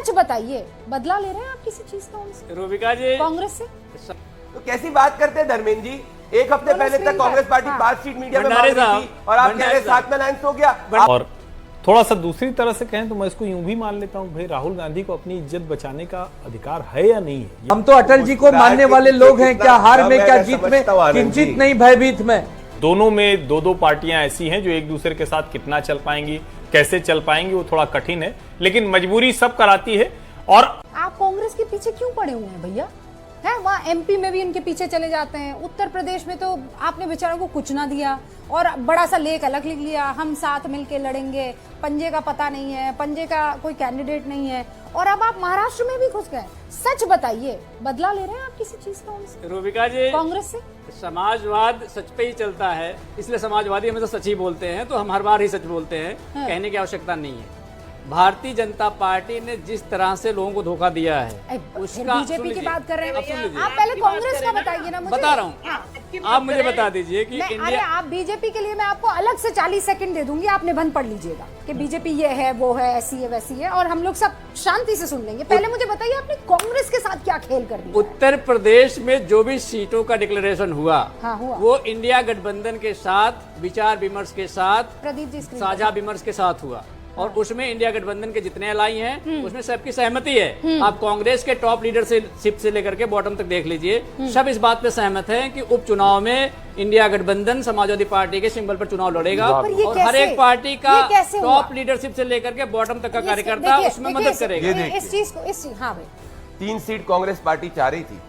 सच बताइए, बदला ले रहे हैं आप किसी चीज का उनसे, रूबिका जी, कांग्रेस से? तो कैसी बात करते हैं धर्मेंद्र जी? एक हफ्ते पहले तक कांग्रेस पार्टी 5 सीट मीडिया में मांग भंडारी रही साहब, थी और आप कह रहे भंडारी 7 में अलायंस हो गया। और थोड़ा सा दूसरी तरह से कहें तो मैं इसको यूं भी मान लेता हूं, भाई राहुल गांधी को अपनी इज्जत बचाने का अधिकार है या नहीं है? हम तो अटल जी को मानने वाले लोग हैं, क्या हार में क्या जीत में किंचित नहीं भयभीत में। दोनों में दो पार्टियां ऐसी हैं जो एक दूसरे के साथ कितना चल पाएंगी, कैसे चल पाएंगी, वो थोड़ा कठिन है, लेकिन मजबूरी सब कराती है। और आप कांग्रेस के पीछे क्यों पड़े हुए हैं भैया? है वहाँ एमपी में भी उनके पीछे चले जाते हैं, उत्तर प्रदेश में तो आपने बेचारों को कुछ ना दिया और बड़ा सा लेख अलग लिख लिया, हम साथ मिलके लड़ेंगे, पंजे का पता नहीं है, पंजे का कोई कैंडिडेट नहीं है, और अब आप महाराष्ट्र में भी घुस गए। सच बताइए, बदला ले रहे हैं आप किसी चीज का उनसे, रूबिका जी, कांग्रेस से? समाजवाद सच पे ही चलता है, इसलिए समाजवादी हमें तो सच ही बोलते हैं, तो हम हर बार ही सच बोलते हैं, कहने की आवश्यकता नहीं है। भारतीय जनता पार्टी ने जिस तरह से लोगों को धोखा दिया है उसका, बीजेपी की बात कर रहे हैं, लीजिए, आप पहले कांग्रेस का बताइए ना मुझे। बता रहा हूँ, आप मुझे बता दीजिए कि अरे आप बीजेपी के लिए मैं आपको अलग से 40 सेकंड दे दूंगी, आप निबंध पढ़ लीजिएगा कि बीजेपी ये है वो है ऐसी है वैसी है, और हम लोग सब शांति से सुन लेंगे। पहले मुझे बताइए आपने कांग्रेस के साथ क्या खेल कर दिया? उत्तर प्रदेश में जो भी सीटों का डिक्लेरेशन हुआ, हाँ, हुआ। वो इंडिया गठबंधन के साथ विचार विमर्श के साथ, प्रदीप जी साझा विमर्श के साथ हुआ, और उसमें इंडिया गठबंधन के जितने अलाई हैं उसमें सबकी सहमति है। आप कांग्रेस के टॉप लीडरशिप से लेकर के बॉटम तक देख लीजिए, सब इस बात पे सहमत हैं कि उपचुनाव में इंडिया गठबंधन समाजवादी पार्टी के सिंबल पर चुनाव लड़ेगा, और हर एक पार्टी का टॉप लीडरशिप से लेकर के बॉटम तक का कार्यकर्ता उसमें मदद करेगा। इस चीज को हाँ भाई, 3 सीट कांग्रेस पार्टी चाह रही थी,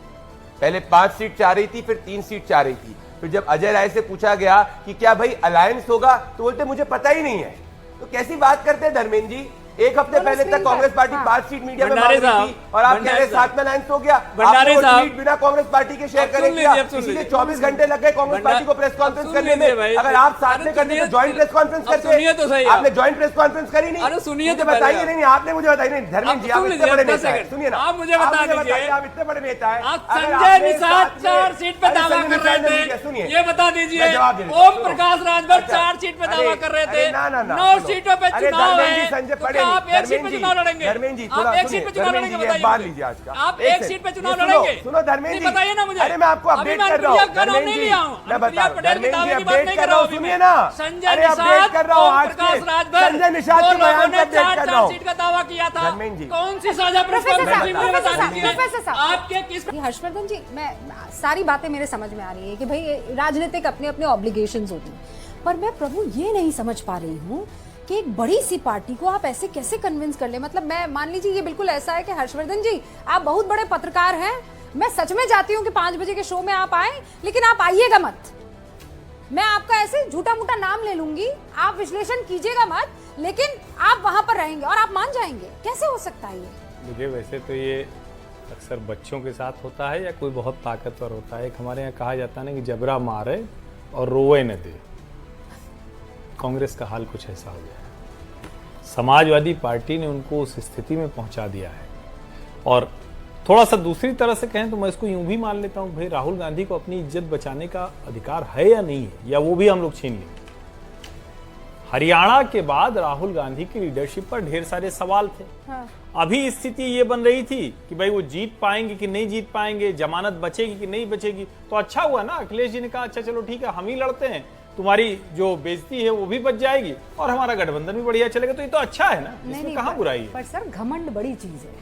पहले 5 सीट चाह रही थी, फिर 3 सीट चाह रही थी। फिर जब अजय राय से पूछा गया कि क्या भाई अलायंस होगा, तो बोलते मुझे पता ही नहीं है। तो कैसी बात करते हैं धर्मेंद्र जी? एक हफ्ते पहले तक कांग्रेस पार्टी 5 सीट मीडिया में मांग रही थी और आप कह रहे 7 में अलायंस हो गया। भंडारी आपको साहब, ट्वीट बिना कांग्रेस पार्टी के शेयर करेंगे, इसलिए 24 घंटे लग गए कांग्रेस पार्टी को प्रेस कॉन्फ्रेंस करने में। अगर आप साथ में करते तो ज्वाइंट प्रेस कॉन्फ्रेंस करते, आपने ज्वाइंट प्रेस कॉन्फ्रेंस करी नहीं। अरे सुनिए तो बताइए, नहीं आपने मुझे बताइए। नहीं धर्मेंद्र जी, आप इतने बड़े नेता हैं, सुनिए ना, आप मुझे बता दीजिए, आप इतने बड़े नेता हैं, आप संजय निषाद 4 सीट पे दावा कर रहे थे, ये बता दीजिए। ओम प्रकाश राजभर 4 सीट पे दावा कर रहे थे, 9 सीटों पे चुनाव है, तो आप 1 सीट पे चुनाव लड़ेंगे? धर्मेंद्र जी, आप 1 सीट पे चुनाव लड़ेंगे? बताइए लीजिए आज का, आप 1 सीट पे चुनाव लड़ेंगे? सुनो धर्मेंद्र जी, बताइए ना मुझे। अरे मैं आपको अपडेट कर रहा हूँ धर्मेंद्र जी, मैं बता धर्मेंद्र जी अपडेट कर रहा हूँ, सुनिए ना। संजय निषाद, कर रहा हूँ ओम आज प्रकाश के राजभर, संजय निषाद के बयान का अपडेट कर रहा हूँ। 4 सीट का दावा किया था, धर्मेंद्र जी, कौन सी साझा प्रेस कॉन्फ्रेंस में बता दीजिए आपके किस। हर्षवर्धन जी, मैं सारी बातें मेरे समझ में आ रही है कि भाई राजनीतिक अपने अपने ऑब्लिगेशंस होती हैं, पर मैं प्रभु ये नहीं समझ पा रही हूँ कि एक बड़ी सी पार्टी को आप ऐसे कैसे कन्विंस कर ले। मतलब मैं मान लीजिए ये बिल्कुल ऐसा है कि हर्षवर्धन जी आप बहुत बड़े पत्रकार हैं, मैं सच में चाहती हूँ कि 5 बजे के शो में आप आए, लेकिन आप आइएगा मत। मैं आपका ऐसे झूठा मूठा नाम ले लूंगी, आप विश्लेषण कीजिएगा मत, लेकिन आप वहां पर रहेंगे और आप मान जाएंगे। कैसे हो सकता है ये? मुझे वैसे तो ये अक्सर बच्चों के साथ होता है या कोई बहुत ताकतवर होता है। एक हमारे यहाँ कहा जाता है ना कि जबरा मारे और रोवे न दे। कांग्रेस का हाल कुछ ऐसा हो गया है, समाजवादी पार्टी ने उनको उस स्थिति में पहुंचा दिया है। और थोड़ा सा दूसरी तरह से कहें तो मैं इसको यूं भी मान लेता हूं, भाई राहुल गांधी को अपनी इज्जत बचाने का अधिकार है या नहीं है, या वो भी हम लोग छीन लें। हरियाणा के बाद राहुल गांधी की लीडरशिप पर ढेर सारे सवाल थे। हाँ। अभी स्थिति ये बन रही थी कि भाई वो जीत पाएंगे कि नहीं जीत पाएंगे, जमानत बचेगी कि नहीं बचेगी। तो अच्छा हुआ ना, अखिलेश जी ने कहा अच्छा चलो ठीक है हम ही लड़ते हैं, तुम्हारी जो बेइज्जती है वो भी बच जाएगी और हमारा गठबंधन भी बढ़िया चलेगा। तो ये तो अच्छा है ना, इसमें कहाँ बुराई है। पर सर घमंड बड़ी चीज है,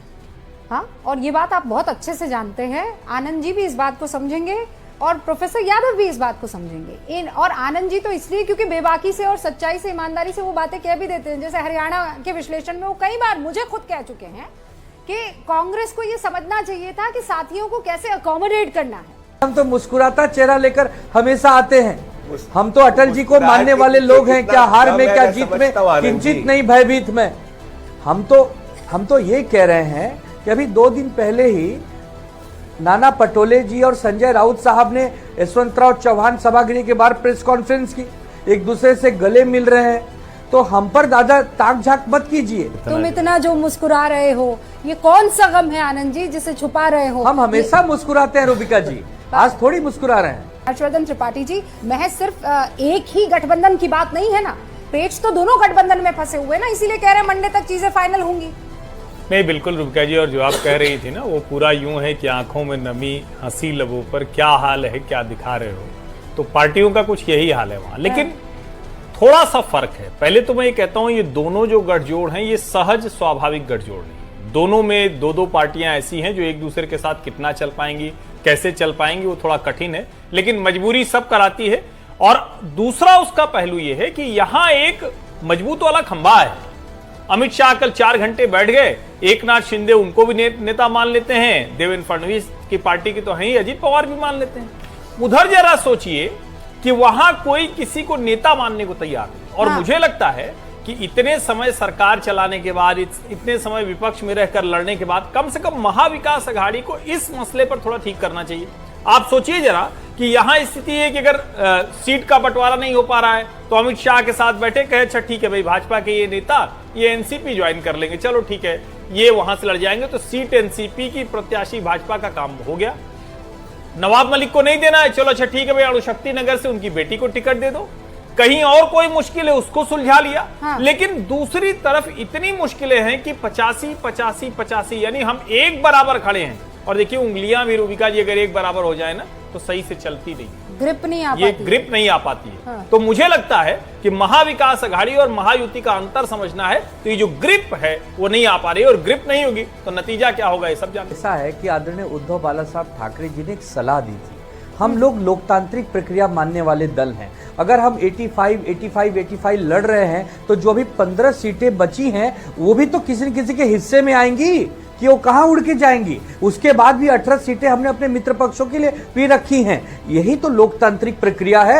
हाँ, और ये बात आप बहुत अच्छे से जानते हैं। आनंद जी भी इस बात को समझेंगे और प्रोफेसर यादव भी इस बात को समझेंगे। और आनंद जी तो इसलिए क्योंकि बेबाकी से और सच्चाई से, ईमानदारी से वो बातें कह भी देते हैं। जैसे हरियाणा के विश्लेषण में वो कई बार मुझे खुद कह चुके हैं कि कांग्रेस को ये समझना चाहिए था कि साथियों को कैसे अकोमोडेट करना है। हम तो मुस्कुराता चेहरा लेकर हमेशा आते हैं, हम तो अटल जी को मानने वाले लोग हैं, क्या हार में क्या जीत में किंचित नहीं भयभीत में। हम तो ये कह रहे हैं कि अभी 2 दिन पहले ही नाना पटोले जी और संजय राउत साहब ने यशवंतराव चौहान सभागृह के बाहर प्रेस कॉन्फ्रेंस की, एक दूसरे से गले मिल रहे हैं। तो हम पर दादा ताक झाक मत कीजिए। तुम इतना जो मुस्कुरा रहे हो, ये कौन सा गम है आनंद जी जिसे छुपा रहे हो? हम हमेशा मुस्कुराते हैं रूबिका जी, आज थोड़ी मुस्कुरा रहे हैं। हर्षवर्धन त्रिपाठी जी, महज सिर्फ एक ही गठबंधन की बात नहीं है ना, पेच तो दोनों गठबंधन में फंसे हुए ना, इसीलिए कह रहे हैं मंडे तक चीजें फाइनल होंगी। नहीं, बिल्कुल रुबिका जी, और जो आप कह रही थी ना, वो पूरा यूं है कि आंखों में नमी, हंसी लबों पर, क्या हाल है क्या दिखा रहे हो। तो पार्टियों का कुछ यही हाल है वहां, लेकिन थोड़ा सा फर्क है। पहले तो मैं ये कहता हूं, ये दोनों जो गठजोड़ हैं ये सहज स्वाभाविक गठजोड़ नहीं। दोनों में दो पार्टियां ऐसी हैं जो एक दूसरे के साथ कितना चल पाएंगी, कैसे चल पाएंगी, वो थोड़ा कठिन है, लेकिन मजबूरी सब कराती है। और दूसरा उसका पहलू ये है कि यहां एक मजबूत वाला खंभा है। अमित शाह कल 4 घंटे बैठ गए, एकनाथ शिंदे उनको भी नेता मान लेते हैं, देवेंद्र फडणवीस की पार्टी की तो है ही, अजीत पवार भी मान लेते हैं। उधर जरा सोचिए कि वहां कोई किसी को नेता मानने को तैयार नहीं। और मुझे लगता है कि इतने समय सरकार चलाने के बाद, इतने समय विपक्ष में रहकर लड़ने के बाद, कम से कम महाविकास अघाड़ी को इस मसले पर थोड़ा ठीक करना चाहिए। आप सोचिए जरा कि यहां स्थिति है कि अगर सीट का बंटवारा नहीं हो पा रहा है तो अमित शाह के साथ बैठे, कहे अच्छा ठीक है भाई, भाजपा के ये नेता ये एनसीपी ज्वाइन कर लेंगे, चलो ठीक है, ये वहां से लड़ जाएंगे, तो सीट एनसीपी की प्रत्याशी भाजपा का काम हो गया। नवाब मलिक को नहीं देना है, चलो अच्छा ठीक है भाई, अणुशक्ति नगर से उनकी बेटी को टिकट दे दो। कहीं और कोई मुश्किल है उसको सुलझा लिया। हाँ। लेकिन दूसरी तरफ इतनी मुश्किलें हैं कि 85-85-85, यानी हम एक बराबर खड़े हैं। और देखिए उंगलियां भी रूबिका जी अगर एक बराबर हो जाए ना तो सही से चलती नहीं, ग्रिप नहीं आ पाती, ये ग्रिप नहीं आ पाती है। हाँ। तो मुझे लगता है कि महाविकास अघाड़ी और महायुति का अंतर समझना है, तो ये जो ग्रिप है वो नहीं आ पा रही, और ग्रिप नहीं होगी तो नतीजा क्या होगा ये सब जानते हैं। ऐसा है कि आदरणीय उद्धव बाला साहब ठाकरे जी ने एक सलाह दी थी। हम लोग लोकतांत्रिक प्रक्रिया मानने वाले दल हैं। अगर हम 85 लड़ रहे हैं तो जो भी 15 सीटें बची हैं वो भी तो किसी न किसी के हिस्से में आएंगी कि वो कहां उड़ के जाएंगी। उसके बाद भी 18 सीटें हमने अपने मित्र पक्षों के लिए भी रखी हैं। यही तो लोकतांत्रिक प्रक्रिया है।